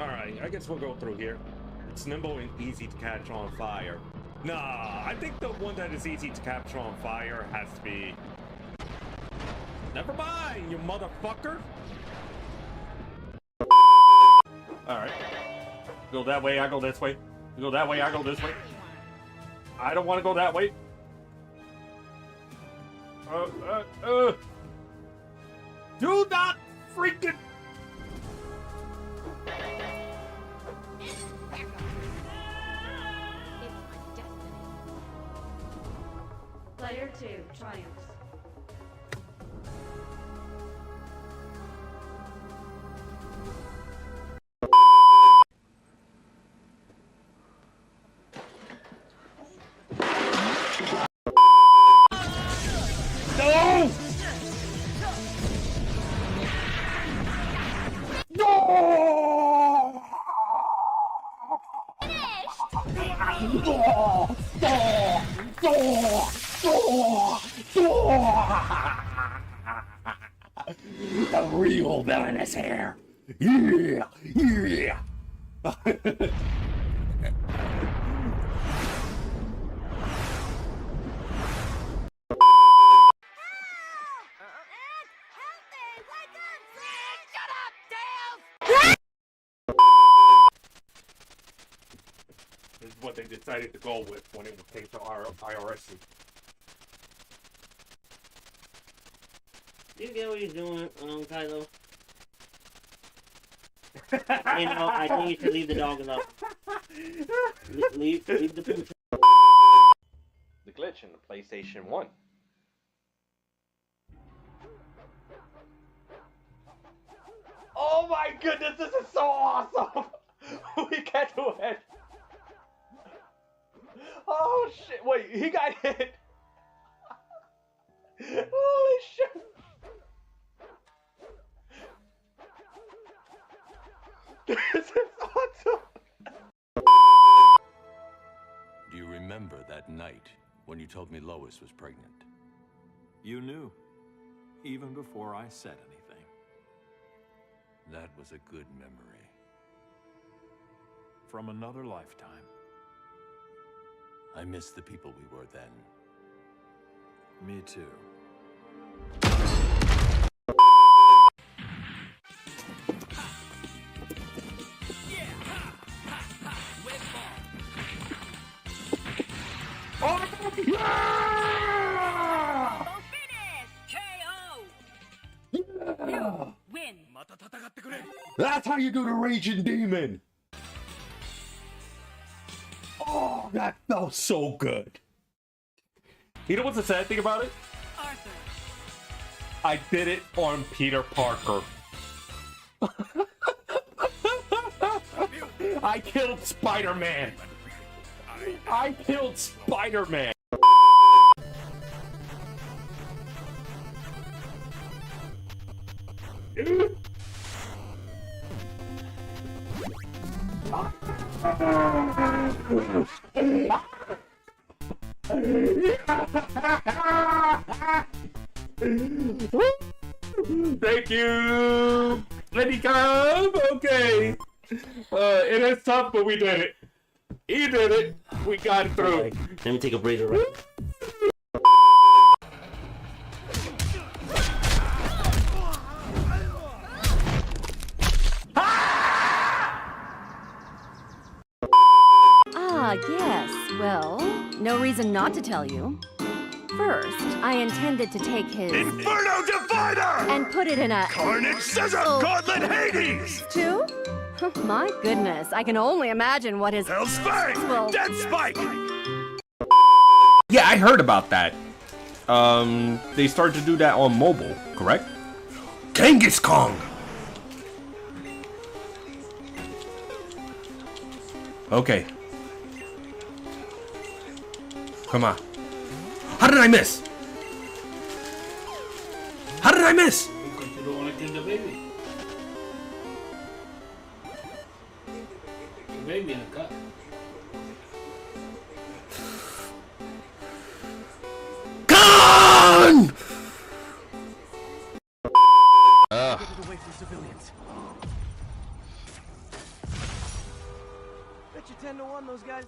Alright, I guess we'll go through here. It's nimble and easy to catch on fire. Nah, I think the one that is easy to capture on fire has to be... Never mind, you motherfucker! Alright. Go that way, I go this way. You go that way, I go this way. I don't want to go that way. Do not freaking... Player 2 triumphs. No! No! The real villain is here. Yeah, yeah. This is what they decided to go with when it came to our IRS. You get what he's doing, Kylo? You know, I think you should leave the dog alone. Leave the pooch. The glitch in the PlayStation 1. Oh my goodness, this is so awesome! We can't do it! Oh shit, wait, he got hit! Holy shit! This is awesome! Do you remember that night when you told me Lois was pregnant? You knew, even before I said anything. That was a good memory. From another lifetime. I miss the people we were then. Me too. That's how you do the Raging Demon! Oh, that felt so good. You know what's the sad thing about it? Arthur. I did it on Peter Parker. I killed Spider-Man. I killed Spider-Man. Thank you. Let me come. Okay. It is tough, but we did it. He did it. We got it through. Right. Let me take a breather right Ah, yes. Well, no reason not to tell you. First, I intended to take his... Inferno Divider! and put it in a... Carnage Scissor Gauntlet Hades! Two? My goodness, I can only imagine what his... Hell's Fang! Well- Dead Spike! Yeah, I heard about that. They started to do that on mobile, correct? Genghis Kong! Okay. Come on. How did I miss? How did I miss? Because you don't want to kill the baby. The baby in a cup. Gone! you 10-1. Those guys.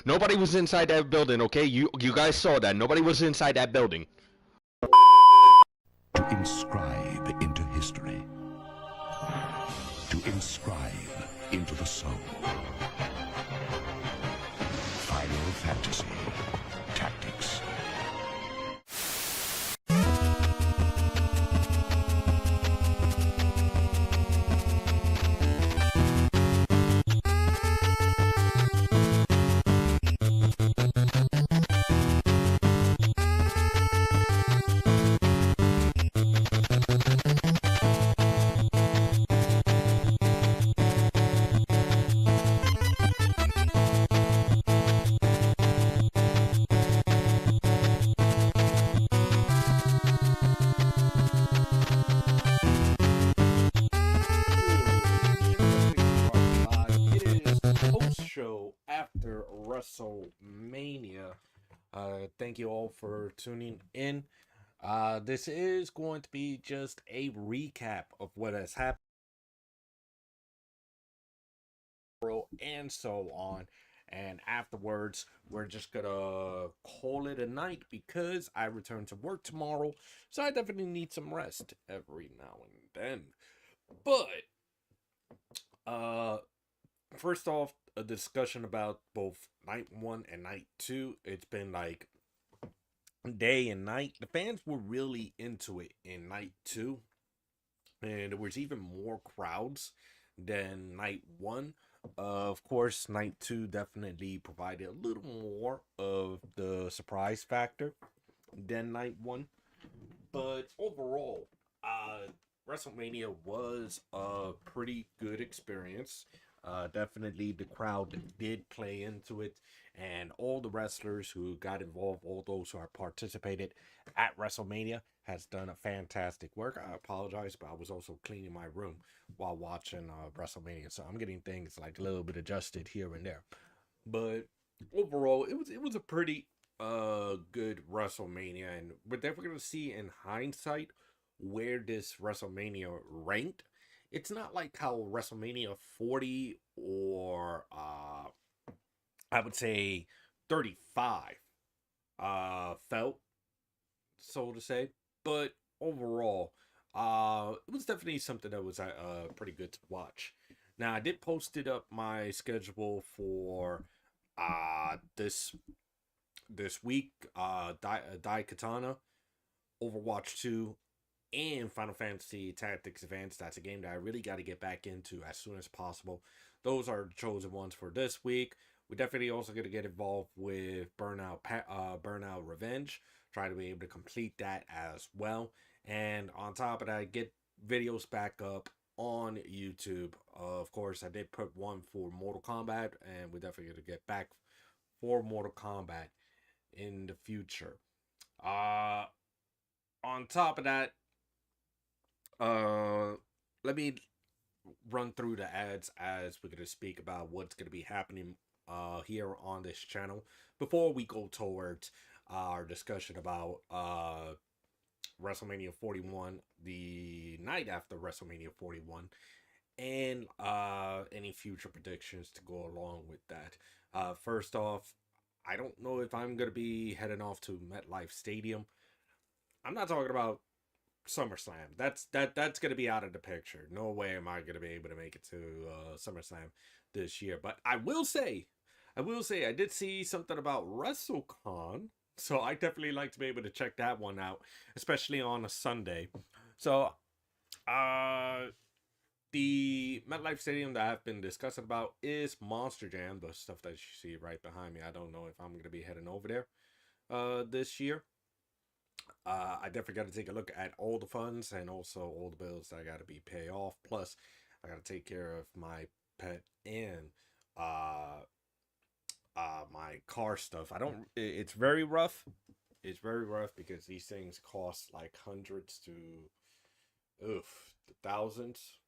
Nobody was inside that building, okay? You guys saw that. Nobody was inside that building. To inscribe into history. To inscribe into the soul. Final Fantasy Tactics. Show after WrestleMania. Thank you all for tuning in. This is going to be just a recap of what has happened and so on. And afterwards, we're just gonna call it a night because I return to work tomorrow, so I definitely need some rest every now and then. But first off, a discussion about both night 1 and night 2. It's been like day and night. The fans were really into it in night 2, and there was even more crowds than night 1. Of course, night 2 definitely provided a little more of the surprise factor than night 1. But overall, WrestleMania was a pretty good experience. Definitely the crowd did play into it, and all the wrestlers who got involved, all those who are participated at WrestleMania, has done a fantastic work. I apologize, but I was also cleaning my room while watching WrestleMania, so I'm getting things like a little bit adjusted here and there. But overall, it was a pretty good WrestleMania, and we're definitely gonna see in hindsight where this WrestleMania ranked. It's not like how WrestleMania 40 or I would say 35 felt, so to say. But overall, it was definitely something that was pretty good to watch. Now, I did post it up my schedule for this week. Daikatana, Overwatch 2, and Final Fantasy Tactics Advance. That's a game that I really got to get back into as soon as possible. Those are the chosen ones for this week. We definitely also going to get involved with Burnout Revenge. Try to be able to complete that as well. And on top of that, get videos back up on YouTube. Of course, I did put one for Mortal Kombat, and we're definitely going to get back for Mortal Kombat in the future. On top of that, let me run through the ads as we're going to speak about what's going to be happening here on this channel before we go towards our discussion about WrestleMania 41, the night after WrestleMania 41, and any future predictions to go along with that. First off, I don't know if I'm going to be heading off to MetLife Stadium. I'm not talking about SummerSlam. That's going to be out of the picture. No way am I going to be able to make it to SummerSlam this year. But I will say, I did see something about WrestleCon, so I definitely like to be able to check that one out, especially on a Sunday. So, the MetLife Stadium that I've been discussing about is Monster Jam, the stuff that you see right behind me. I don't know if I'm going to be heading over there this year. I definitely got to take a look at all the funds and also all the bills that I got to be pay off. Plus, I got to take care of my pet and my car stuff. It's very rough. It's very rough because these things cost like hundreds to thousands.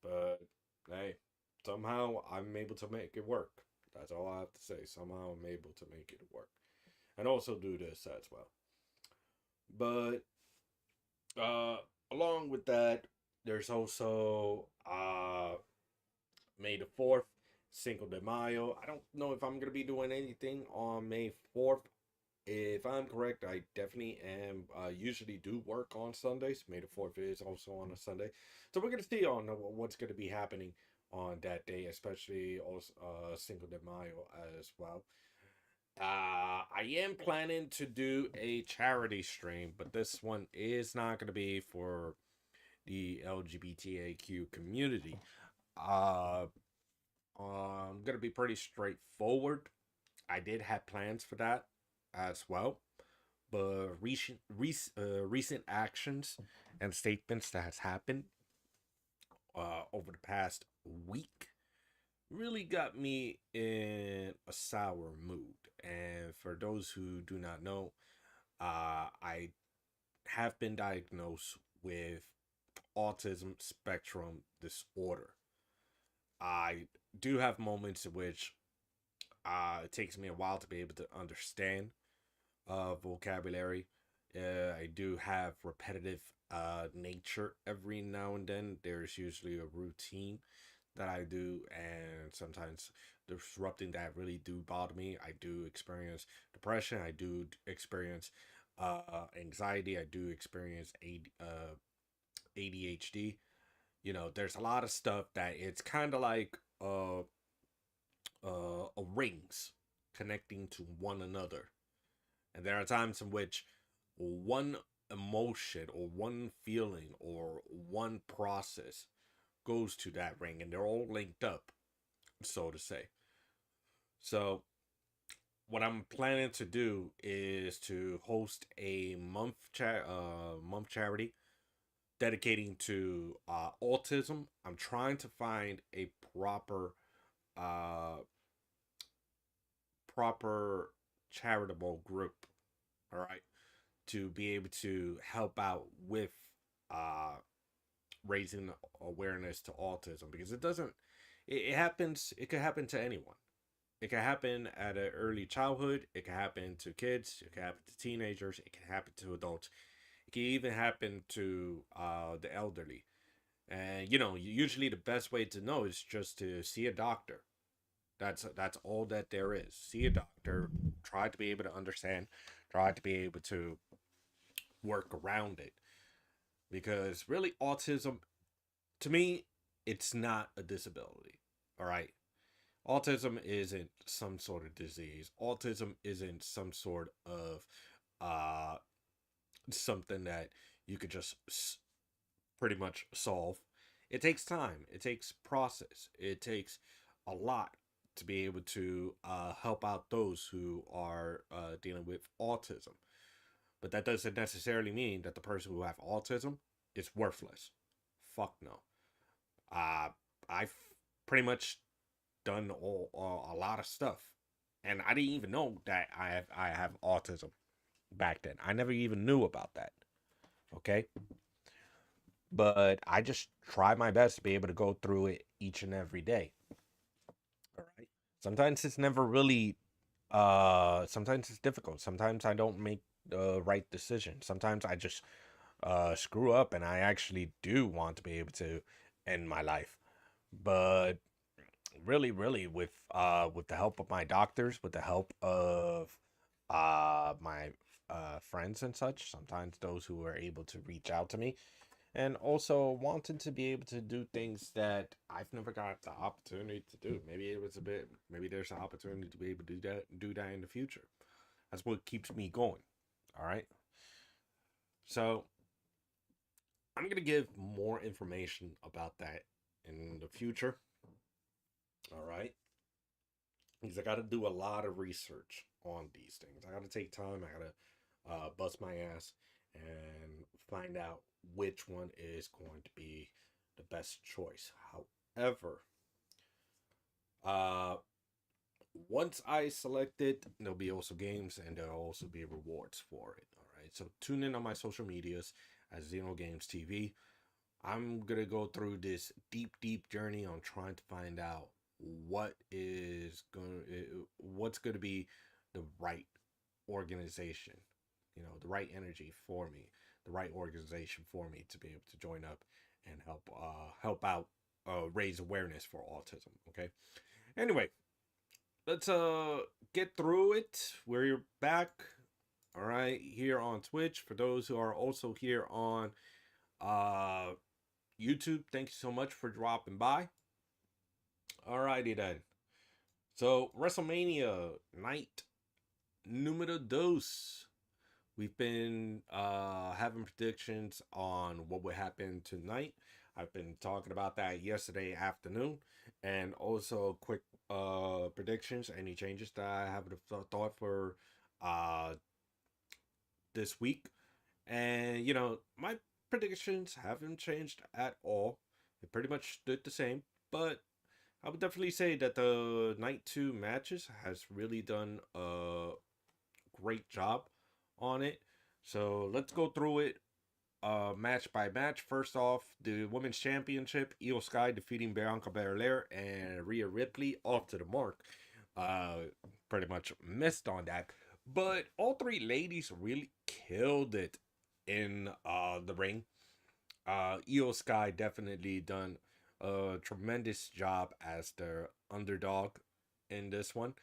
But hey, somehow I'm able to make it work. That's all I have to say. Somehow I'm able to make it work. And also do this as well. But along with that, There's also May the 4th, Cinco de Mayo. I don't know if I'm gonna be doing anything on May 4th. If I'm correct, I definitely am. Usually do work on Sundays. May the 4th is also on a Sunday, so we're gonna see on what's gonna be happening on that day, especially also Cinco de Mayo as well. I am planning to do a charity stream, but this one is not gonna be for the LGBTAQ community. Uh, I'm gonna be pretty straightforward. I did have plans for that as well, but recent actions and statements that has happened over the past week really got me in a sour mood. And for those who do not know, I have been diagnosed with autism spectrum disorder. I do have moments in which it takes me a while to be able to understand vocabulary. I do have repetitive nature every now and then. There's usually a routine that I do, and sometimes disrupting that really do bother me. I do experience depression. I do experience anxiety. I do experience ADHD. You know, there's a lot of stuff that it's kind of like rings connecting to one another. And there are times in which one emotion or one feeling or one process goes to that ring, and they're all linked up, so to say. So what I'm planning to do is to host a month charity dedicating to autism. I'm trying to find a uh, proper charitable group, all right, to be able to help out with uh, raising awareness to autism, because it happens, it could happen to anyone. It can happen at an early childhood, it can happen to kids, it can happen to teenagers, it can happen to adults, it can even happen to the elderly. And you know, usually the best way to know is just to see a doctor. That's all that there is. See a doctor, try to be able to understand, try to be able to work around it. Because really, autism, to me, it's not a disability. All right. Autism isn't some sort of disease. Autism isn't some sort of uh something that you could just pretty much solve. It takes time. It takes process. It takes a lot to be able to help out those who are dealing with autism. But that doesn't necessarily mean that the person who have autism is worthless. Fuck no. I've pretty much done a lot of stuff, and I didn't even know that I have autism back then. I never even knew about that. Okay, but I just try my best to be able to go through it each and every day. All right. Sometimes it's never really. Sometimes it's difficult. Sometimes I don't make the right decision. Sometimes I just screw up, and I actually do want to be able to end my life. But really, with the help of my doctors, with the help of my friends and such, sometimes those who are able to reach out to me, and also wanting to be able to do things that I've never got the opportunity to do. Maybe there's an opportunity to be able to do that in the future. That's what keeps me going. All right. So I'm gonna give more information about that in the future. All right. Because I got to do a lot of research on these things. I got to take time. I got to bust my ass and find out which one is going to be the best choice. However, once I select it, there'll be also games, and there'll also be rewards for it. All right. So tune in on my social medias as Xeno Games TV. I'm gonna go through this deep journey on trying to find out what's gonna be the right organization, the right energy for me, the right organization for me to be able to join up and help out raise awareness for autism. Okay. Anyway, let's get through it. We're back. All right, here on Twitch. For those who are also here on YouTube, thank you so much for dropping by. Alrighty then. So WrestleMania Night Numero Dos. We've been having predictions on what would happen tonight. I've been talking about that yesterday afternoon, and also quick predictions, any changes that I have thought for this week. And you know, my predictions haven't changed at all. It pretty much stood the same, but I would definitely say that the night 2 matches has really done a great job on it. So let's go through it match by match. First off, the Women's Championship, Io Sky defeating Bianca Belair and Rhea Ripley, off to the mark. Pretty much missed on that. But all three ladies really killed it in the ring. Io Sky definitely done a tremendous job as the underdog in this one.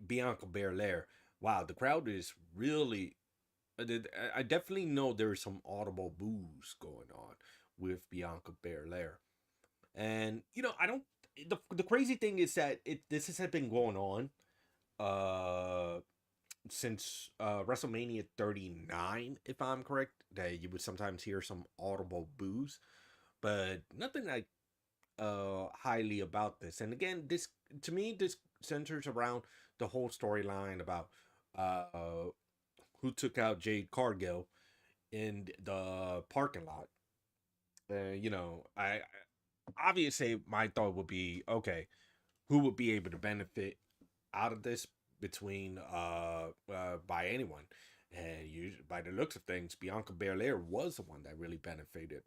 Bianca Belair, wow, the crowd is really. I definitely know there's some audible boos going on with Bianca Belair, and you know I don't. The crazy thing is that this has been going on since WrestleMania 39, if I'm correct, that you would sometimes hear some audible boos, but nothing like highly about this. And again, this to me this centers around the whole storyline about who took out Jade Cargill in the parking lot. You know, I obviously my thought would be, okay, who would be able to benefit out of this between by anyone? And by the looks of things, Bianca Belair was the one that really benefited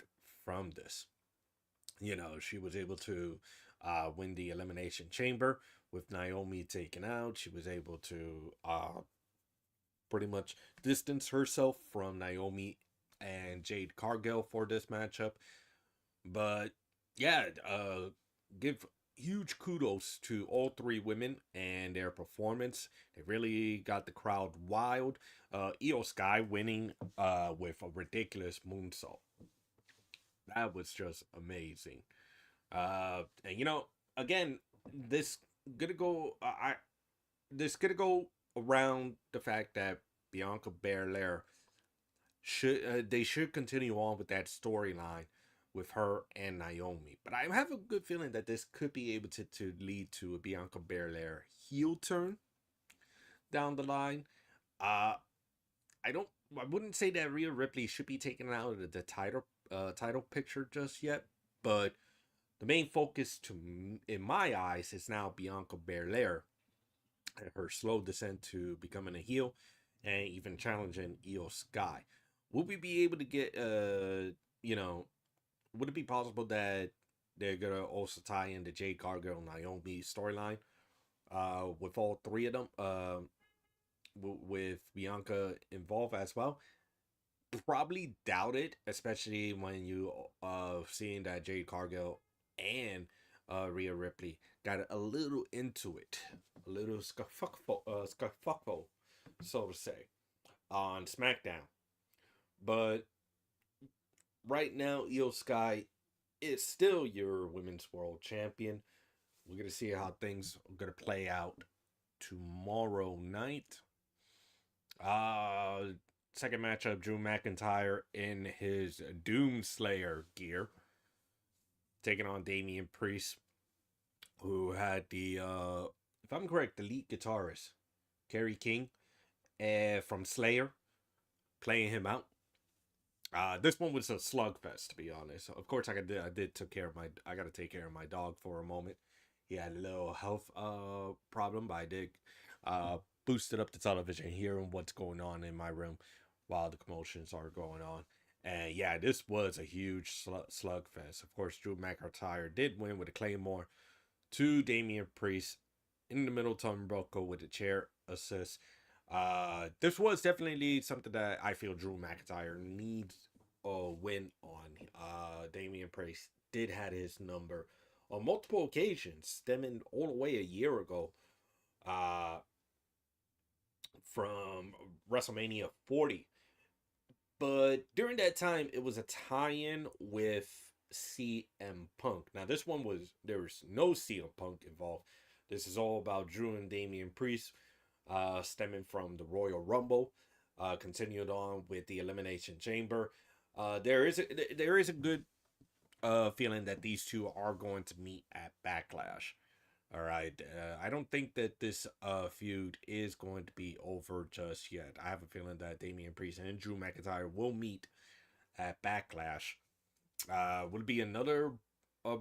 from this. You know, she was able to win the Elimination Chamber with Naomi taken out. She was able to pretty much distance herself from Naomi and Jade Cargill for this matchup. But yeah, give huge kudos to all three women and their performance. They really got the crowd wild. Io Sky winning with a ridiculous moonsault. That was just amazing. And you know, again, this gonna go around the fact that Bianca Belair should continue on with that storyline with her and Naomi. But I have a good feeling that this could be able to lead to a Bianca Belair heel turn down the line. I wouldn't say that Rhea Ripley should be taken out of the title picture just yet, but the main focus in my eyes is now Bianca Belair and her slow descent to becoming a heel and even challenging Io Sky. Will we be able to get you know, would it be possible that they're gonna also tie in the Jade Cargill and Naomi storyline with all three of them, with Bianca involved as well? Probably doubt it, especially when you seeing that Jade Cargill and Rhea Ripley got a little into it, a little scuffle, so to say, on SmackDown. But right now, Io Sky is still your women's world champion. We're gonna see how things are gonna play out tomorrow night. Second matchup, Drew McIntyre in his Doomslayer gear, taking on Damian Priest, who had the, if I'm correct, the lead guitarist, Kerry King, from Slayer, playing him out. This one was a slugfest, to be honest. Of course, I did take care of I got to take care of my dog for a moment. He had a little health problem, but I did boosted up the television, hearing what's going on in my room while the commotions are going on. And yeah, this was a huge slugfest. Of course, Drew McIntyre did win with a Claymore to Damian Priest in the middle turnbuckle with a chair assist. This was definitely something that I feel Drew McIntyre needs win on Damian Priest did had his number on multiple occasions, stemming all the way a year ago from WrestleMania 40. But during that time, it was a tie-in with CM Punk. Now, this one there was no CM Punk involved. This is all about Drew and Damian Priest, stemming from the Royal Rumble, continued on with the Elimination Chamber. There is a good feeling that these two are going to meet at Backlash. All right, I don't think that this feud is going to be over just yet. I have a feeling that Damian Priest and Drew McIntyre will meet at Backlash. Would it be another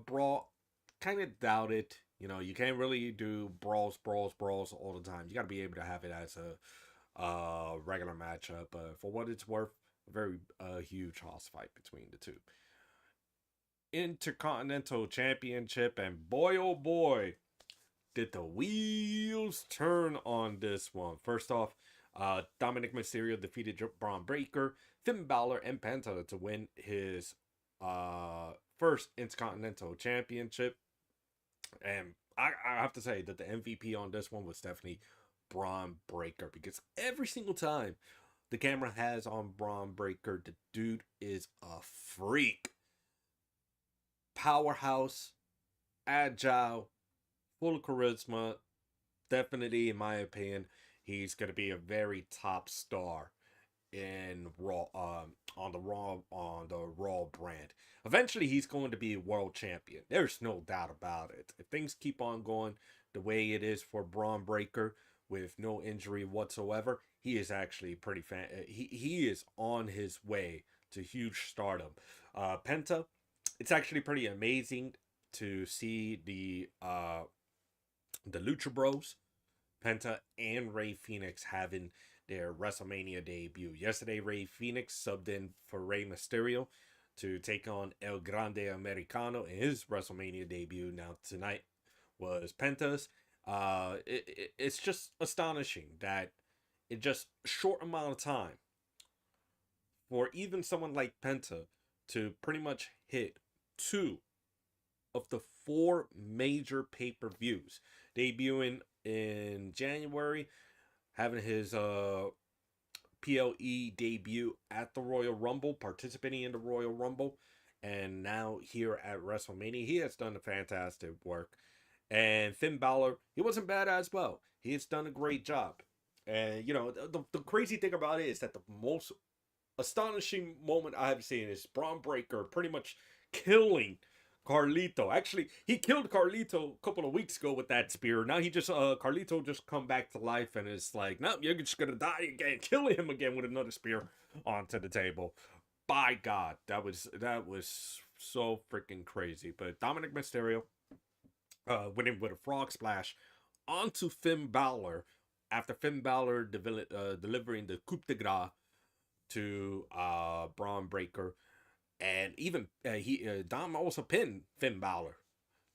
brawl? Kind of doubt it. You know, you can't really do brawls all the time. You got to be able to have it as a regular matchup. For what it's worth, a very huge house fight between the two. Intercontinental Championship, and boy oh boy, did the wheels turn on this one. First off, Dominic Mysterio defeated Braun Breaker, Finn Balor, and Penta to win his first Intercontinental Championship. And I have to say that the MVP on this one was definitely Braun Breaker, because every single time the camera has on Braun Breaker, the dude is a freak. Powerhouse, agile, full of charisma. Definitely, in my opinion, he's going to be a very top star in Raw, on the Raw brand. Eventually, he's going to be a world champion. There's no doubt about it. If things keep on going the way it is for Braun Breaker, with no injury whatsoever, he is actually pretty he is on his way to huge stardom. Penta, it's actually pretty amazing to see the Lucha Bros, Penta and Rey Fenix, having their WrestleMania debut. Yesterday, Rey Fenix subbed in for Rey Mysterio to take on El Grande Americano in his WrestleMania debut. Now, tonight was Penta's. It's just astonishing that in just a short amount of time, for even someone like Penta to pretty much hit 2 of the 4 major pay-per-views, debuting in January, having his PLE debut at the Royal Rumble, participating in the Royal Rumble, and now here at WrestleMania. He has done a fantastic work. And Finn Balor, he wasn't bad as well. He has done a great job. And, you know, the crazy thing about it is that the most astonishing moment I have seen is Braun Breaker pretty much killing Carlito. Actually, he killed Carlito a couple of weeks ago with that spear. Now he just, Carlito just come back to life and is like, no, you're just gonna die again. Kill him again with another spear onto the table. By God, that was so freaking crazy. But Dominic Mysterio, winning with a frog splash onto Finn Balor after Finn Balor delivering the coup de grace to Braun Breaker. And even Dom also pinned Finn Balor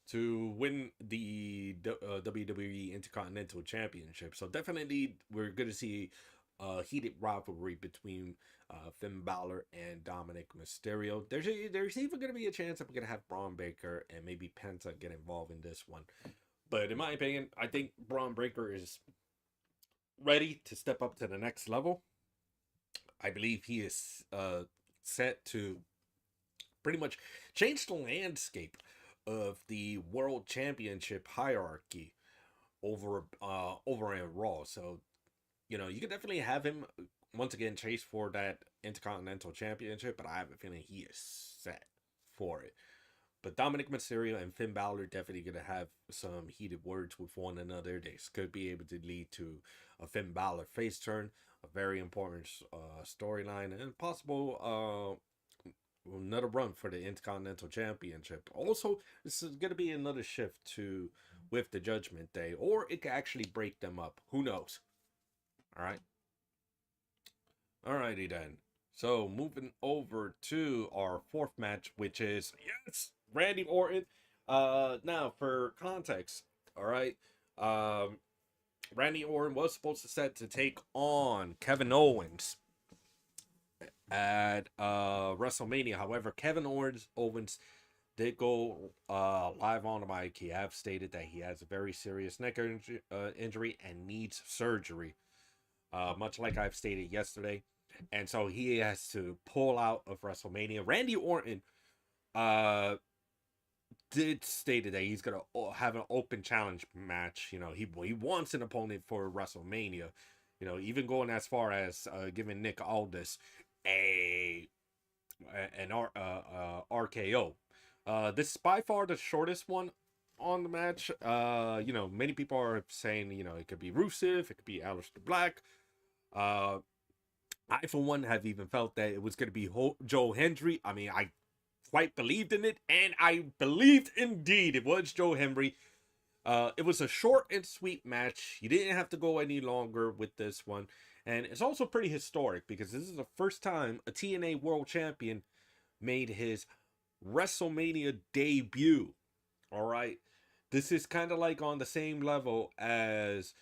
to win the WWE Intercontinental Championship. So definitely we're going to see a heated rivalry between Finn Balor and Dominic Mysterio. There's even going to be a chance that we're going to have Braun Breaker and maybe Penta get involved in this one. But in my opinion, I think Braun Breaker is ready to step up to the next level. I believe he is set to pretty much change the landscape of the World Championship hierarchy over in Raw. So, you know, you could definitely have him once again chase for that Intercontinental Championship, but I have a feeling he is set for it. But Dominic Mysterio and Finn Balor definitely going to have some heated words with one another. This could be able to lead to a Finn Balor face turn, a very important storyline, and possible another run for the Intercontinental Championship. Also, this is going to be another shift with the Judgment Day, or it could actually break them up. Who knows? All right. Alrighty then. So moving over to our 4th match, which is, yes, Randy Orton. Now for context, all right. Randy Orton was supposed to set to take on Kevin Owens at WrestleMania. However, Kevin Owens did go live on the mic. He have stated that he has a very serious neck injury and needs surgery, much like I've stated yesterday. And so he has to pull out of WrestleMania. Randy Orton did state that he's gonna have an open challenge match. You know, he wants an opponent for WrestleMania. You know, even going as far as giving Nick Aldis a an RKO. This is by far the shortest one on the match. You know, many people are saying, you know, it could be Rusev, it could be Aleister Black. I, for one, have even felt that it was going to be Joe Hendry. I mean, I quite believed in it, and I believed indeed it was Joe Hendry. It was a short and sweet match. You didn't have to go any longer with this one. And it's also pretty historic because this is the first time a TNA World Champion made his WrestleMania debut. All right. This is kind of like on the same level as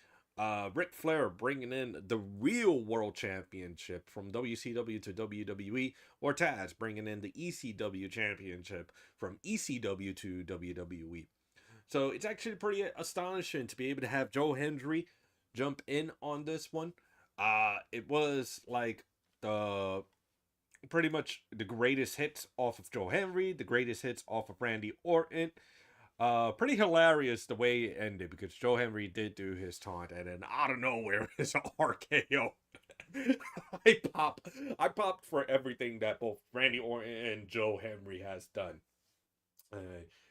Ric Flair bringing in the real World Championship from WCW to WWE, or Taz bringing in the ECW Championship from ECW to WWE. So it's actually pretty astonishing to be able to have Joe Hendry jump in on this one. It was like the pretty much the greatest hits off of Joe Hendry, the greatest hits off of Randy Orton. Pretty hilarious the way it ended because Joe Hendry did do his taunt and then out of nowhere is an RKO. I popped for everything that both Randy Orton and Joe Hendry has done.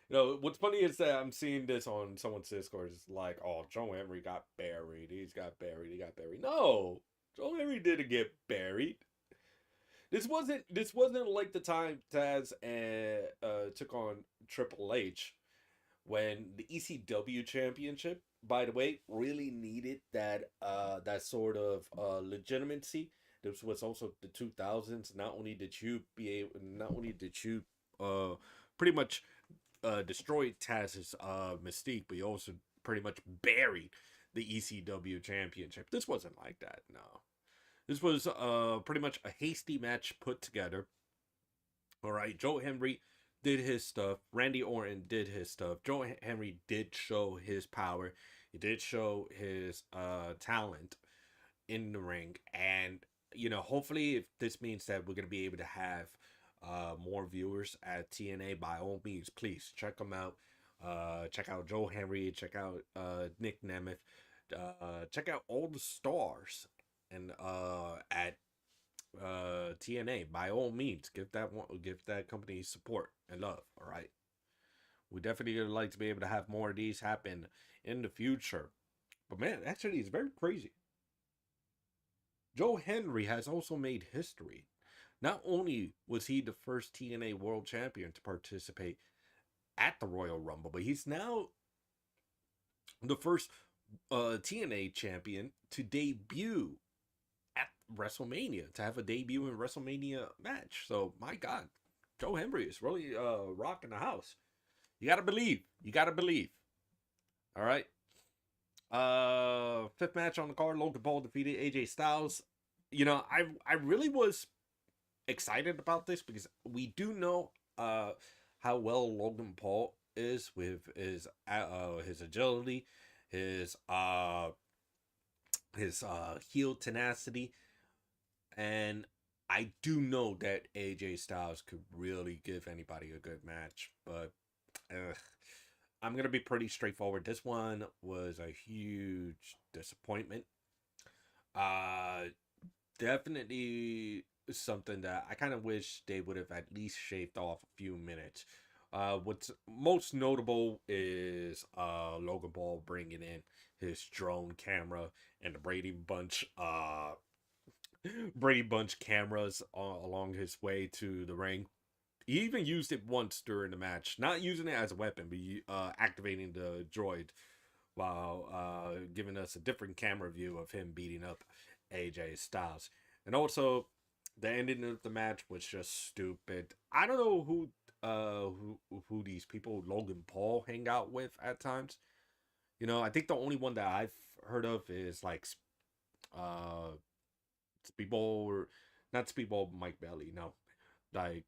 You know, what's funny is that I'm seeing this on someone's Discord. It's like, oh, Joe Hendry got buried. He got buried. No, Joe Hendry didn't get buried. This wasn't like the time Taz took on Triple H when the ECW championship, by the way, really needed that sort of legitimacy. This was also the 2000s. Not only did you pretty much destroyed Taz's mystique, but he also pretty much buried the ECW championship. This wasn't like that, no. This was pretty much a hasty match put together. All right, Joe Hendry did his stuff. Randy Orton did his stuff. Joe Hendry did show his power. He did show his talent in the ring. And, you know, hopefully if this means that we're going to be able to have more viewers at TNA, by all means, please check them out. Check out Joe Hendry. Check out Nick Nemeth. Check out all the stars and at TNA. By all means, give that company support and love. All right, we definitely would like to be able to have more of these happen in the future. But man, actually, it's very crazy. Joe Hendry has also made history. Not only was he the first TNA World Champion to participate at the Royal Rumble, but he's now the first TNA champion to debut at WrestleMania, to have a debut in WrestleMania match. So, my God, Joe Hendry is really rocking the house. You gotta believe. All right. Fifth match on the card, Logan Paul defeated AJ Styles. You know, I really was excited about this because we do know how well Logan Paul is with his agility, his heel tenacity, and I do know that AJ Styles could really give anybody a good match, but I'm gonna be pretty straightforward. This one was a huge disappointment. Definitely something that I kind of wish they would have at least shaved off a few minutes. What's most notable is Logan Paul bringing in his drone camera and the Brady Bunch cameras along his way to the ring. He even used it once during the match, not using it as a weapon, but activating the droid while giving us a different camera view of him beating up AJ Styles. And also, the ending of the match was just stupid. I don't know who these people Logan Paul hang out with at times. You know, I think the only one that I've heard of is like people Not Speedball Mike Bailey, no. Like,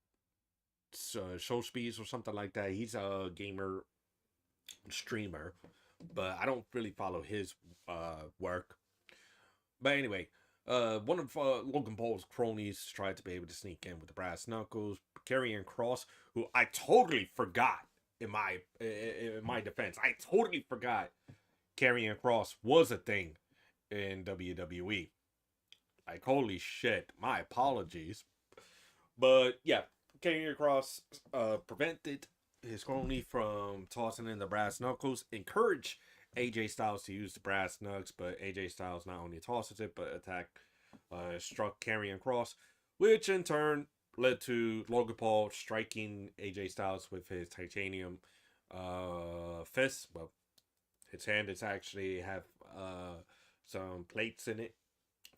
Show Speeds or something like that. He's a gamer streamer, but I don't really follow his work. But anyway, one of Logan Paul's cronies tried to be able to sneak in with the brass knuckles. Karrion Kross, who I totally forgot in my defense, I totally forgot Karrion Kross was a thing in WWE. Like, holy shit, my apologies. But yeah, Karrion Kross prevented his crony from tossing in the brass knuckles, encouraged AJ Styles to use the brass knucks, but AJ Styles not only tosses it, but struck Karrion Kross, which in turn led to Logan Paul striking AJ Styles with his titanium fist. Well, his hand is actually have some plates in it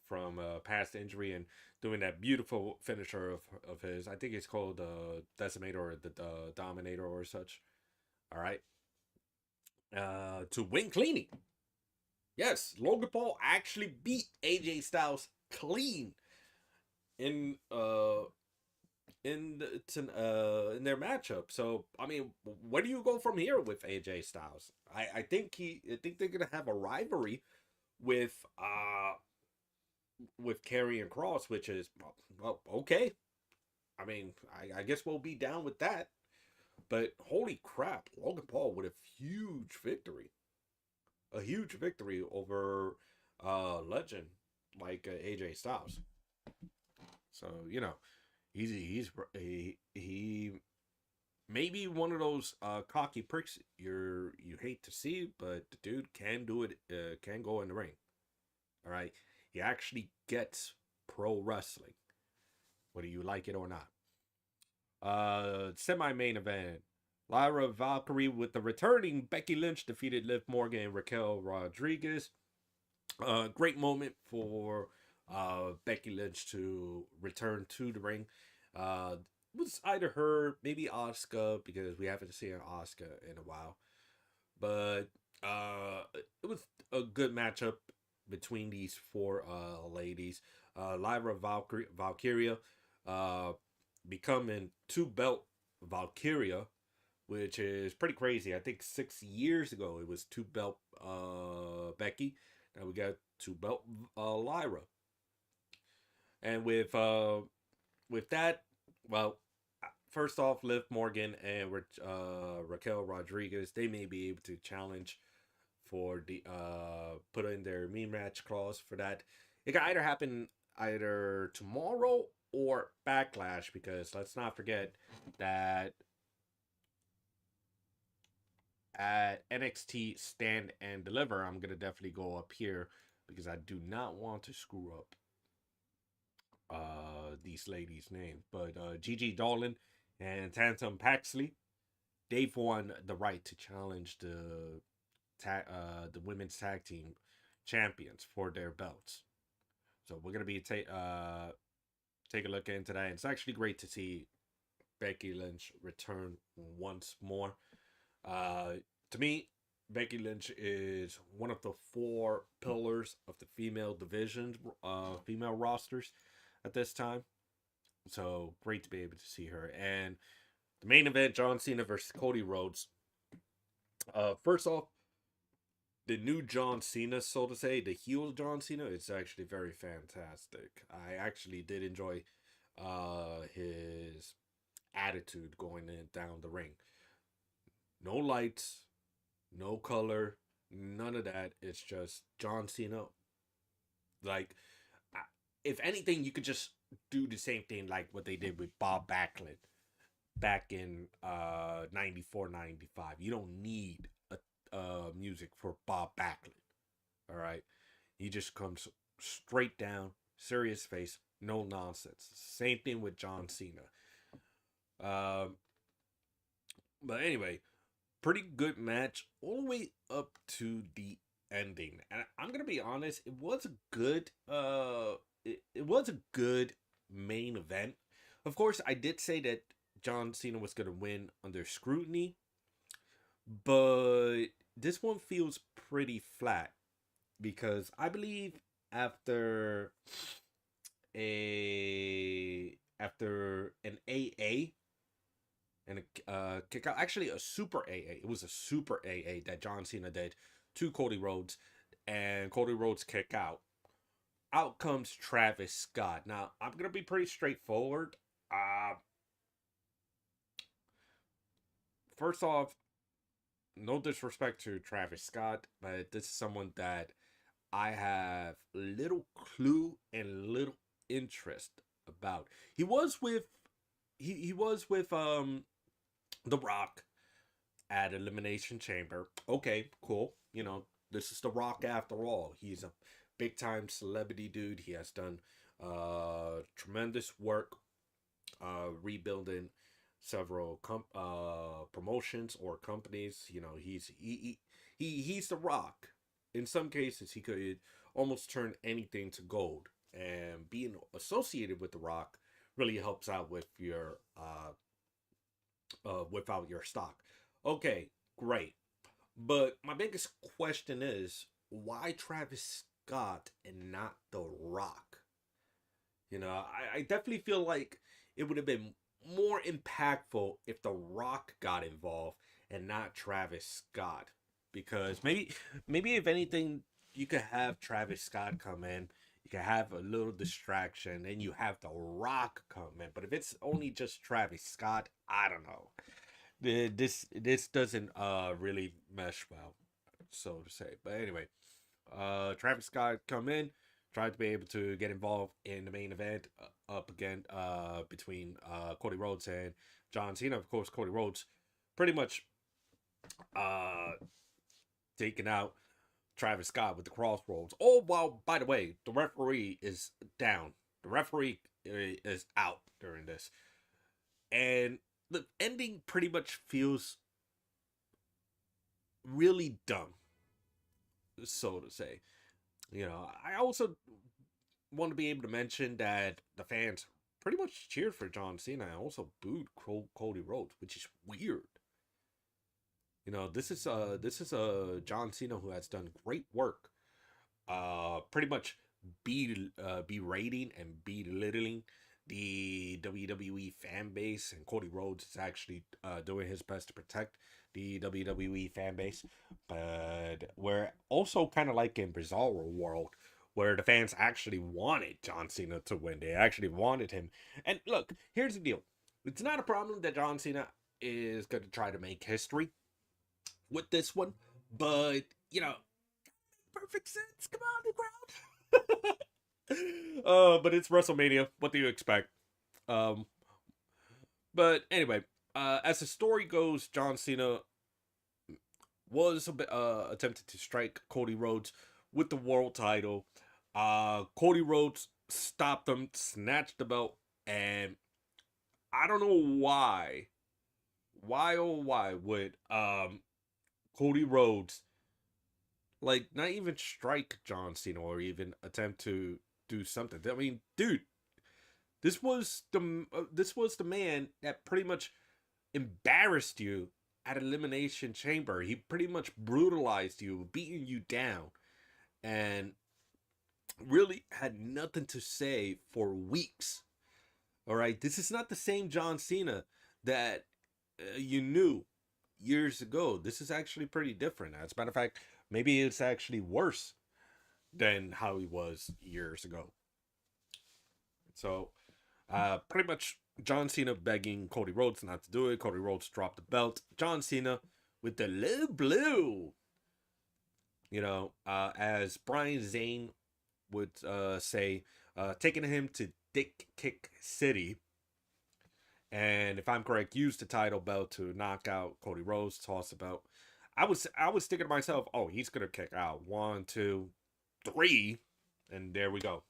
from past injury, and doing that beautiful finisher of his. I think it's called the Decimator or the Dominator or such. All right. To win cleanly. Yes, Logan Paul actually beat AJ Styles clean in their matchup. So I mean, where do you go from here with AJ Styles? I think they're gonna have a rivalry with Karrion Kross, which is, well, okay. I mean, I guess we'll be down with that. But holy crap, Logan Paul with a huge victory. A huge victory over legend like AJ Styles. So, you know, he may be one of those cocky pricks you hate to see, but the dude can do it, can go in the ring. All right. He actually gets pro wrestling, whether you like it or not. Semi-main event. Lyra Valkyrie with the returning Becky Lynch defeated Liv Morgan and Raquel Rodriguez. Great moment for Becky Lynch to return to the ring. It was either her, maybe Asuka, because we haven't seen Asuka in a while. But it was a good matchup between these four ladies. Lyra Valkyria becoming 2-belt Valkyria, which is pretty crazy. I think 6 years ago it was 2-belt Becky. Now we got 2-belt Lyra. And with that, well, first off, Liv Morgan and Raquel Rodriguez, they may be able to challenge for the put in their rematch clause for that. It can either happen either tomorrow or Backlash, because let's not forget that at NXT Stand and Deliver, I'm gonna definitely go up here because I do not want to screw up these ladies' names. But Gigi Dolan and Tatum Paxley, they've won the right to challenge the women's tag team champions for their belts. So we're gonna be take a look into that. It's actually great to see Becky Lynch return once more. To me, Becky Lynch is one of the 4 pillars of the female division, female rosters at this time. So great to be able to see her. And the main event, John Cena versus Cody Rhodes. First off, the new John Cena, so to say, the heel John Cena, it's actually very fantastic. I actually did enjoy his attitude going down the ring. No lights, no color, none of that. It's just John Cena. Like, if anything, you could just do the same thing like what they did with Bob Backlund back in 94, 95. You don't need music for Bob Backlund. All right, he just comes straight down, serious face, no nonsense. Same thing with John Cena. But anyway, pretty good match all the way up to the ending. And I'm gonna be honest, it was a good it was a good main event. Of course, I did say that John Cena was gonna win under scrutiny, but this one feels pretty flat because I believe after an AA and a kick out. Actually, a super AA. It was a super AA that John Cena did to Cody Rhodes, and Cody Rhodes kick out. Out comes Travis Scott. Now, I'm gonna be pretty straightforward. First off, no disrespect to Travis Scott, but this is someone that I have little clue and little interest about. He was with The Rock at Elimination Chamber. Okay, cool. You know, this is The Rock after all. He's a big time celebrity dude. He has done tremendous work rebuilding several promotions or companies. You know, he's The Rock. In some cases, he could almost turn anything to gold, and being associated with The Rock really helps out with your without your stock. Okay, great. But my biggest question is, why Travis Scott and not The Rock? You know, I definitely feel like it would have been more impactful if The Rock got involved and not Travis Scott. Because maybe if anything, you could have Travis Scott come in, you could have a little distraction, and you have The Rock come in. But if it's only just Travis Scott, I don't know. This doesn't really mesh well, so to say. But anyway, Travis Scott come in, tried to be able to get involved in the main event up again between Cody Rhodes and John Cena. Of course, Cody Rhodes pretty much taking out Travis Scott with the crossroads. Oh, well, by the way, the referee is down. The referee is out during this. And the ending pretty much feels really dumb, so to say. You know, I also want to be able to mention that the fans pretty much cheered for John Cena and also booed Cody Rhodes, which is weird. You know, this is John Cena who has done great work, pretty much berating and belittling the WWE fan base, and Cody Rhodes is actually doing his best to protect the WWE fan base. But we're also kind of like in Bizarro World, where the fans actually wanted John Cena to win. They actually wanted him. And look, here's the deal. It's not a problem that John Cena is going to try to make history with this one, but, you know, perfect sense. Come on, the crowd. But it's WrestleMania. What do you expect? But anyway, as the story goes, John Cena was attempted to strike Cody Rhodes with the world title. Cody Rhodes stopped him, snatched the belt, and I don't know why. Why would Cody Rhodes like not even strike John Cena or even attempt to do something? I mean, dude, this was the man that pretty much embarrassed you at Elimination Chamber. He pretty much brutalized you, beating you down, and really had nothing to say for weeks. All right, this is not the same John Cena that you knew years ago. This is actually pretty different. As a matter of fact, maybe it's actually worse than how he was years ago. So, pretty much John Cena begging Cody Rhodes not to do it. Cody Rhodes dropped the belt. John Cena with the low blow. You know, as Brian Zane would say, taking him to Dick Kick City. And if I'm correct, used the title belt to knock out Cody Rhodes, toss the belt. I was thinking to myself, oh, he's gonna kick out 1, 2, 3, and there we go.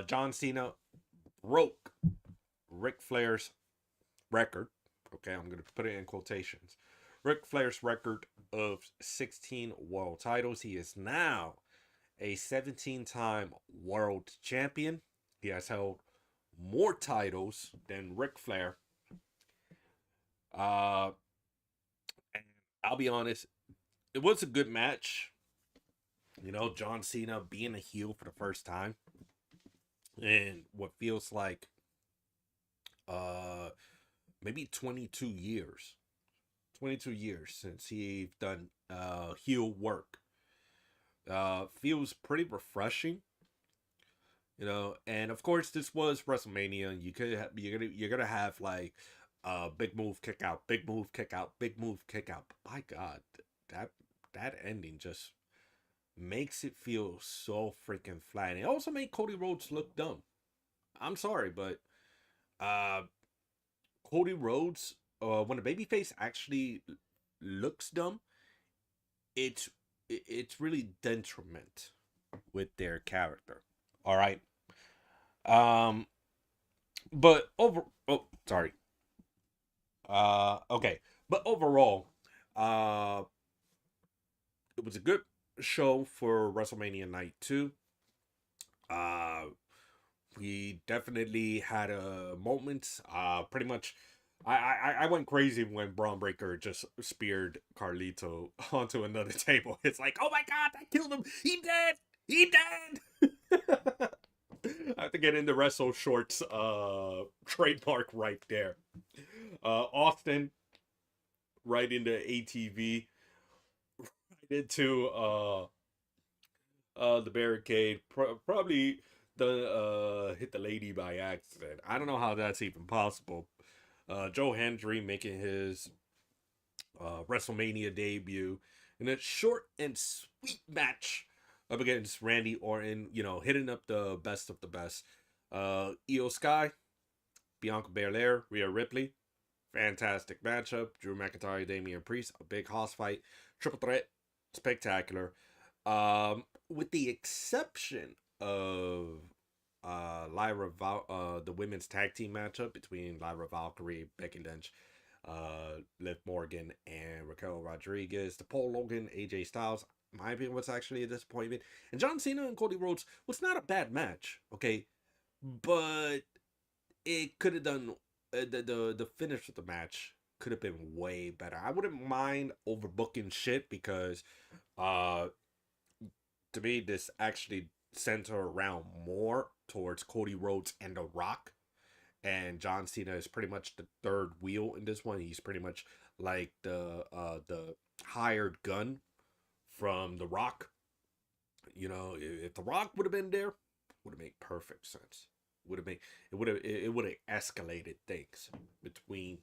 John Cena broke Ric Flair's record. Okay, I'm gonna put it in quotations. Ric Flair's record of 16 world titles. He is now a 17-time world champion. He has held more titles than Ric Flair. And I'll be honest, it was a good match. You know, John Cena being a heel for the first time. in what feels like uh maybe 22 years. 22 years since he done heel work. Feels pretty refreshing, you know. And of course, this was WrestleMania. You're gonna have like big move kick out, big move kick out, big move kick out. But my God, that that ending just makes it feel so freaking flat. And it also made Cody Rhodes look dumb. I'm sorry, but uh, Cody Rhodes, when a babyface actually looks dumb, it's it's really detriment with their character. All right. Um, but over. Oh, sorry. Okay. But overall, uh, it was a good show for WrestleMania Night 2. Uh, we definitely had a moment. Pretty much, I went crazy when Braun Breaker just speared Carlito onto another table. It's like, oh my God, I killed him. He dead. He dead. I have to get into Wrestle Shorts trademark right there. Austin right into ATV, right into the barricade. Probably the hit the lady by accident. I don't know how that's even possible. Joe Hendry making his WrestleMania debut in a short and sweet match up against Randy Orton. You know, hitting up the best of the best. Io Sky, Bianca Belair, Rhea Ripley. Fantastic matchup. Drew McIntyre, Damian Priest, a big house fight. Triple threat, spectacular. With the exception of the women's tag team matchup between Lyra Valkyrie, Becky Lynch, Liv Morgan, and Raquel Rodriguez, the Paul Logan, AJ Styles, in my opinion, was actually a disappointment. And John Cena and Cody Rhodes was not a bad match, okay, but it could have done the finish of the match could have been way better. I wouldn't mind overbooking shit because to me this actually center around more towards Cody Rhodes and The Rock. And John Cena is pretty much the third wheel in this one. He's pretty much like the hired gun from The Rock. You know, if The Rock would have been there, would have made perfect sense. It would have escalated things between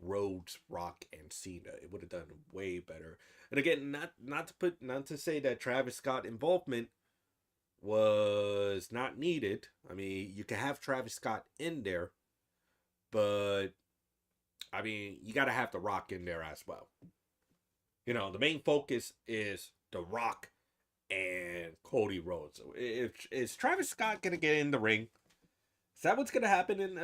Rhodes, Rock, and Cena. It would have done way better. And again, not to say that Travis Scott involvement was not needed. I mean, you can have Travis Scott in there, but I mean, you got to have The Rock in there as well. You know, the main focus is The Rock and Cody Rhodes. Is Travis Scott gonna get in the ring? Is that what's gonna happen in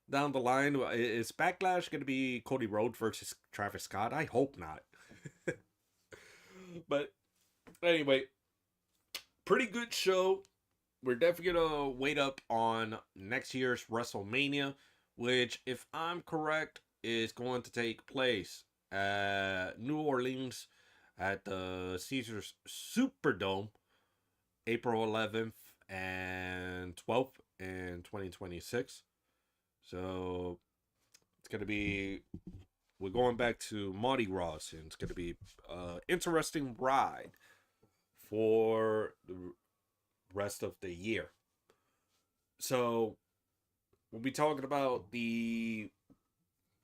down the line? Is Backlash gonna be Cody Rhodes versus Travis Scott? I hope not. But anyway, pretty good show. We're definitely gonna wait up on next year's WrestleMania, which, if I'm correct, is going to take place at New Orleans at the Caesars Superdome, April 11th and 12th in 2026. So it's going to be, we're going back to Mardi Gras, and it's going to be an interesting ride for the rest of the year. So we'll be talking about the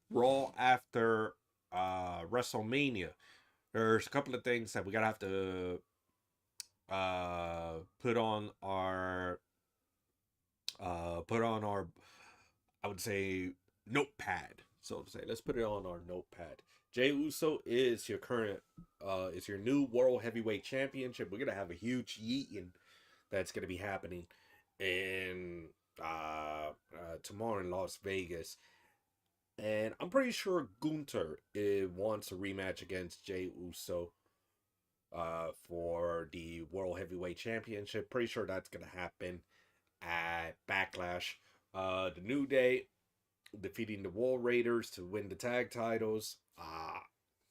Raw after WrestleMania. There's a couple of things that we gotta have to put on our I would say notepad, so to say. Let's put it on our notepad. Jey Uso is your current is your new World Heavyweight Championship. We're gonna have a huge yeeting that's gonna be happening in tomorrow in Las Vegas. And I'm pretty sure Gunther wants a rematch against Jey Uso for the World Heavyweight Championship. Pretty sure that's going to happen at Backlash. The New Day defeating the War Raiders to win the tag titles.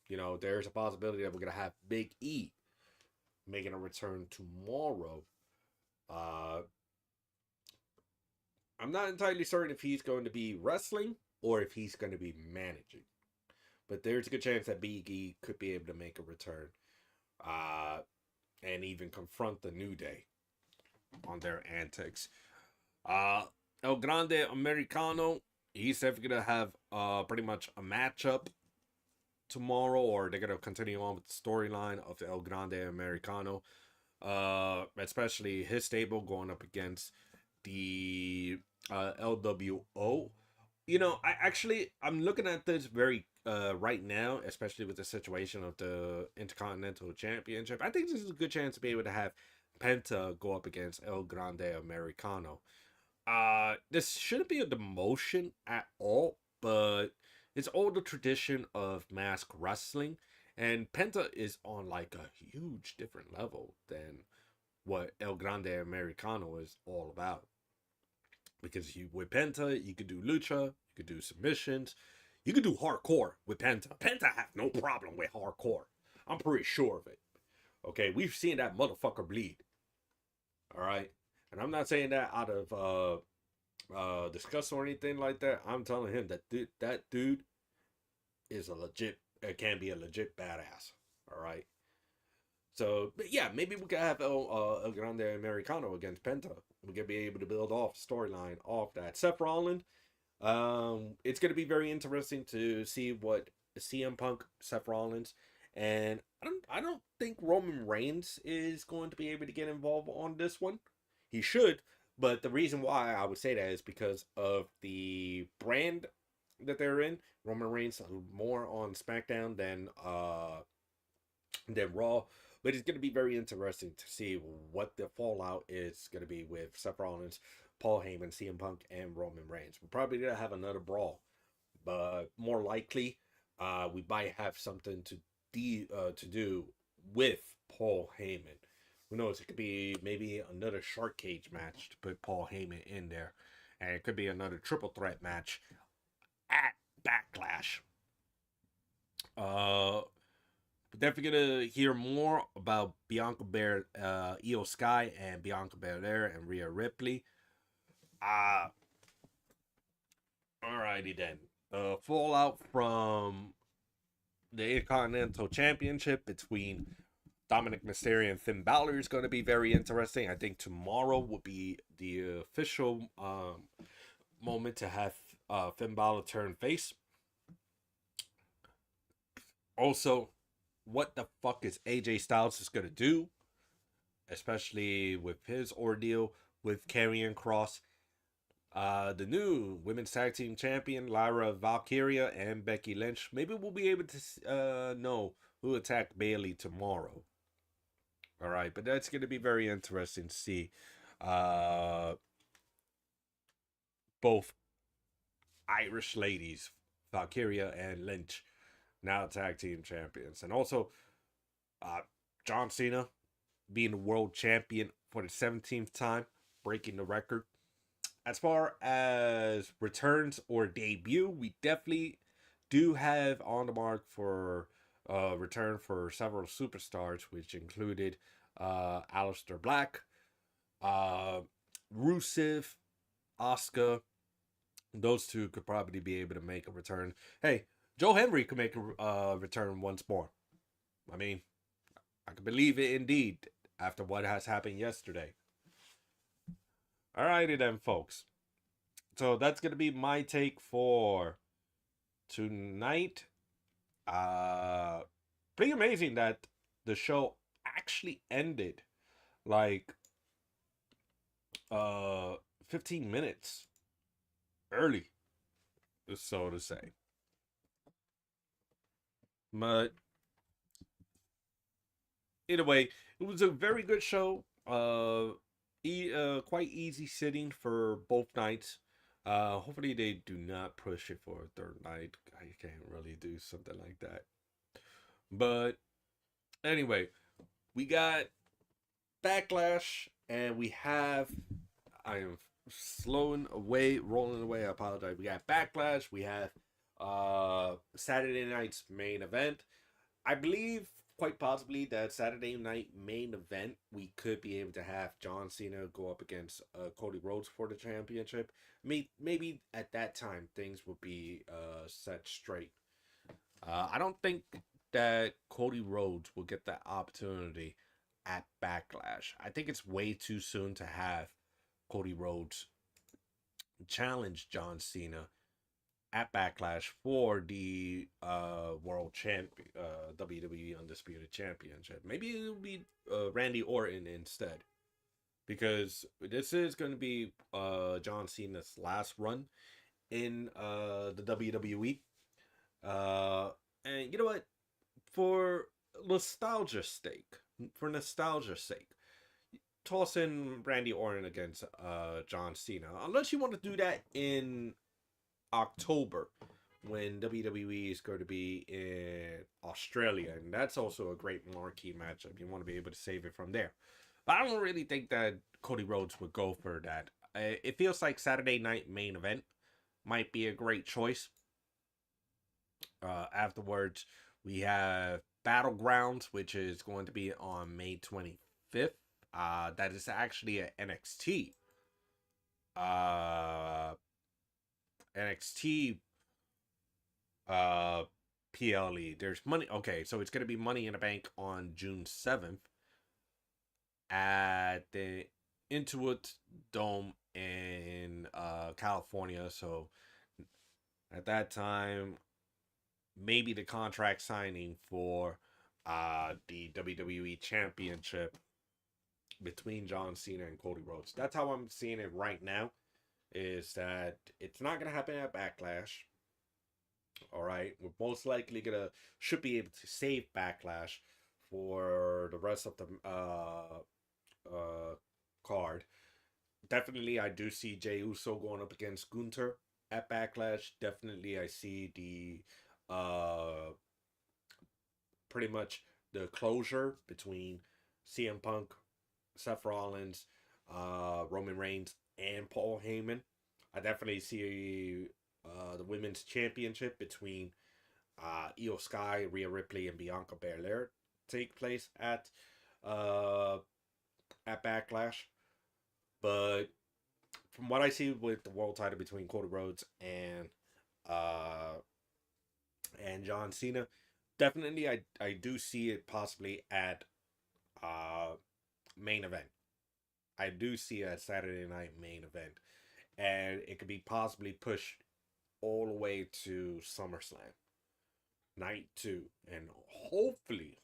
You know, there's a possibility that we're going to have Big E making a return tomorrow. I'm not entirely certain if he's going to be wrestling or if he's going to be managing. But there's a good chance that Big E could be able to make a return. And even confront the New Day on their antics. El Grande Americano, he's definitely going to have pretty much a matchup tomorrow, or they're going to continue on with the storyline of the El Grande Americano. Especially his stable going up against the LWO. You know, I'm looking at this very right now, especially with the situation of the Intercontinental Championship. I think this is a good chance to be able to have Penta go up against El Grande Americano. This shouldn't be a demotion at all, but it's all the tradition of mask wrestling, and Penta is on like a huge different level than what El Grande Americano is all about. Because with Penta, you could do lucha, you could do submissions, you could do hardcore with Penta. Penta has no problem with hardcore. I'm pretty sure of it. Okay, we've seen that motherfucker bleed. All right, and I'm not saying that out of disgust or anything like that. I'm telling him that that dude is a legit, can be a legit badass. All right. So, but yeah, maybe we could have El Grande Americano against Penta. We could be able to build off storyline off that. Seth Rollins, it's going to be very interesting to see what CM Punk, Seth Rollins, and I don't think Roman Reigns is going to be able to get involved on this one. He should, but the reason why I would say that is because of the brand that they're in. Roman Reigns more on SmackDown than Raw. But it's going to be very interesting to see what the fallout is going to be with Seth Rollins, Paul Heyman, CM Punk, and Roman Reigns. We're probably going to have another brawl, but more likely, we might have something to do with Paul Heyman. Who knows? It could be maybe another shark cage match to put Paul Heyman in there, and it could be another triple threat match at Backlash. Definitely gonna hear more about Bianca Belair, Io Sky, and Bianca Belair and Rhea Ripley. Alrighty then. Fallout from the Intercontinental Championship between Dominic Mysterio and Finn Balor is going to be very interesting. I think tomorrow will be the official moment to have Finn Balor turn face. Also, what the fuck is AJ Styles is going to do, especially with his ordeal with Karrion Kross. The new Women's Tag Team Champion, Lyra Valkyria and Becky Lynch. Maybe we'll be able to know who attacked Bayley tomorrow. Alright, but that's going to be very interesting to see both Irish ladies, Valkyria and Lynch, now tag team champions. And also, John Cena being the world champion for the 17th time, breaking the record. As far as returns or debut, we definitely do have on the mark for return for several superstars, which included Aleister Black, Rusev, Asuka. Those two could probably be able to make a return. Hey, Joe Henry could make a return once more. I mean, I can believe it indeed after what has happened yesterday. Alrighty then, folks. So that's going to be my take for tonight. Pretty amazing that the show actually ended like 15 minutes early, so to say. But either way, it was a very good show. Quite easy sitting for both nights. Hopefully they do not push it for a third night. I can't really do something like that. But anyway, we got Backlash, and we have, I am rolling away, I apologize. We got Backlash, we have Saturday night's main event. I believe quite possibly that Saturday night main event, we could be able to have John Cena go up against Cody Rhodes for the championship. Maybe at that time things will be set straight. I don't think that Cody Rhodes will get that opportunity at Backlash. I think it's way too soon to have Cody Rhodes challenge John Cena at Backlash for the World WWE Undisputed Championship. Maybe it'll be Randy Orton instead, because this is going to be John Cena's last run in the WWE. And you know what? For nostalgia's sake, toss in Randy Orton against John Cena. Unless you want to do that in October, when WWE is going to be in Australia, and that's also a great marquee matchup. You want to be able to save it from there. But I don't really think that Cody Rhodes would go for that. It feels like Saturday night main event might be a great choice. Afterwards, we have Battlegrounds, which is going to be on May 25th. That is actually at NXT. NXT PLE. There's money. Okay, so it's going to be Money in the Bank on June 7th at the Intuit Dome in California. So at that time, maybe the contract signing for the WWE Championship between John Cena and Cody Rhodes. That's how I'm seeing it right now, is that it's not going to happen at Backlash. All right, we're most likely should be able to save Backlash for the rest of the card. Definitely, I do see Jey Uso going up against Gunther at Backlash. Definitely, I see the pretty much the closure between CM Punk, Seth Rollins, Roman Reigns, and Paul Heyman. I definitely see the women's championship between Io Sky, Rhea Ripley, and Bianca Belair take place at Backlash. But from what I see with the world title between Cody Rhodes and John Cena, definitely I do see it possibly at main event. I do see a Saturday night main event, and it could be possibly pushed all the way to SummerSlam night 2, and hopefully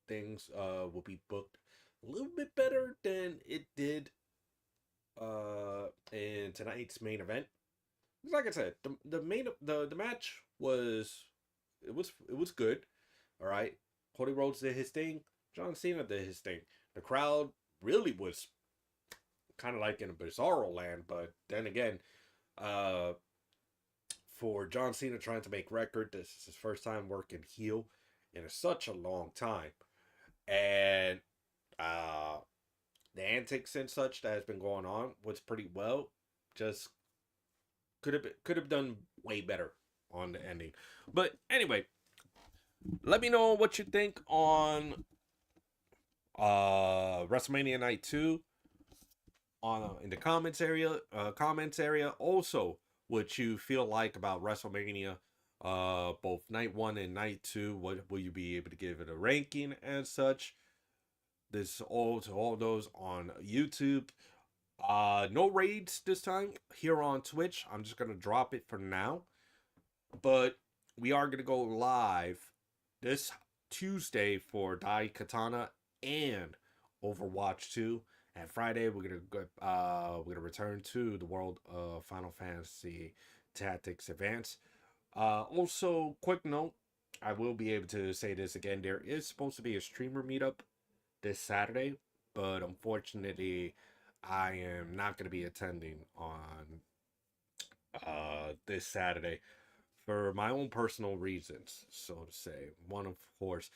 things will be booked a little bit better than it did in tonight's main event. Like I said, the match was good. All right, Cody Rhodes did his thing. John Cena did his thing. The crowd really was kind of like in a bizarro land, but then again, for John Cena trying to make record, this is his first time working heel in such a long time, and the antics and such that has been going on was pretty well. Just could have done way better on the ending. But anyway, let me know what you think on WrestleMania Night 2 in the comments area. Also, what you feel like about WrestleMania, both Night 1 and Night 2. What will you be able to give it a ranking and such? This is all to all those on YouTube. No raids this time here on Twitch. I'm just gonna drop it for now, but we are gonna go live this Tuesday for Daikatana and Overwatch 2, and Friday we're gonna return to the World of Final Fantasy Tactics Advance. Also, quick note, I will be able to say this again. There is supposed to be a streamer meetup this Saturday, but unfortunately, I am not going to be attending on this Saturday for my own personal reasons, so to say. One, of course,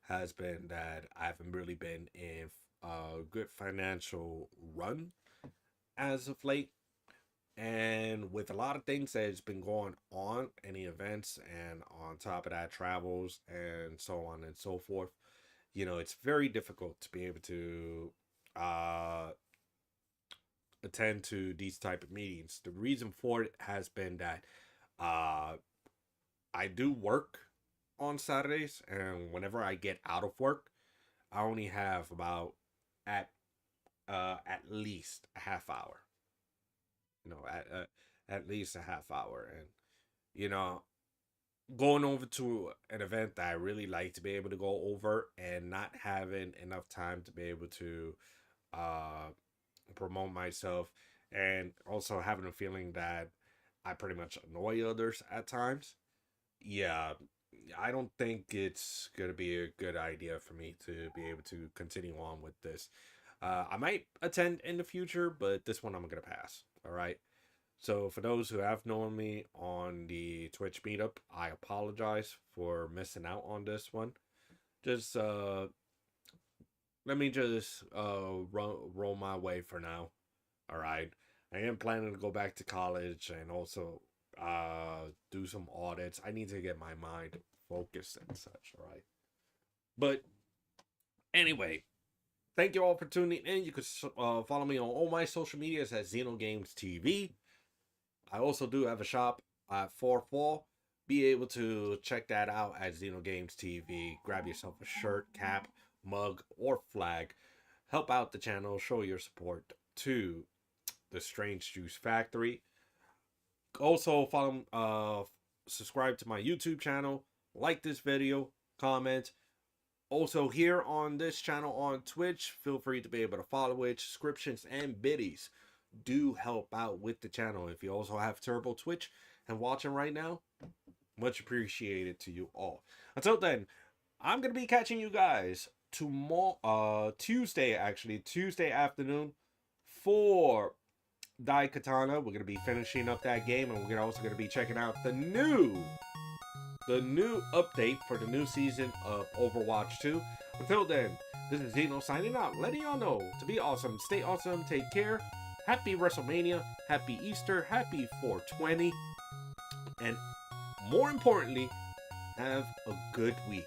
has been that I haven't really been in a good financial run as of late, And with a lot of things that has been going on, any events, and on top of that, travels and so on and so forth, you know, it's very difficult to be able to attend to these type of meetings. The reason for it has been that I do work on Saturdays, and whenever I get out of work, I only have about at least a half hour. You know, at least a half hour, and you know, going over to an event that I really like to be able to go over, and not having enough time to be able to uh promote myself, and also having a feeling that I pretty much annoy others at times. Yeah, I don't think it's gonna be a good idea for me to be able to continue on with this. I might attend in the future, but this one I'm gonna pass. All right. So for those who have known me on the Twitch meetup, I apologize for missing out on this one. Just let me just roll my way for now. All right. I am planning to go back to college and also do some audits. I need to get my mind focused and such. All right. But anyway, thank you all for tuning in. You can follow me on all my social medias at Xenogames TV. I also do have a shop at 4fall. Be able to check that out at Xenogames TV. Grab yourself a shirt, cap, mug, or flag. Help out the channel. Show your support to the Strange Juice Factory. Also, follow, subscribe to my YouTube channel. Like this video. Comment. Also, here on this channel on Twitch, feel free to be able to follow it. Subscriptions and biddies do help out with the channel. If you also have Turbo Twitch and watching right now, much appreciated to you all. Until then, I'm gonna be catching you guys tomorrow, Tuesday afternoon for Daikatana. We're gonna be finishing up that game, and we're also gonna be checking out the new update for the new season of Overwatch 2. Until then, this is Zeno signing out, letting y'all know to be awesome, stay awesome, take care. Happy WrestleMania, happy Easter, happy 420, and more importantly, have a good week.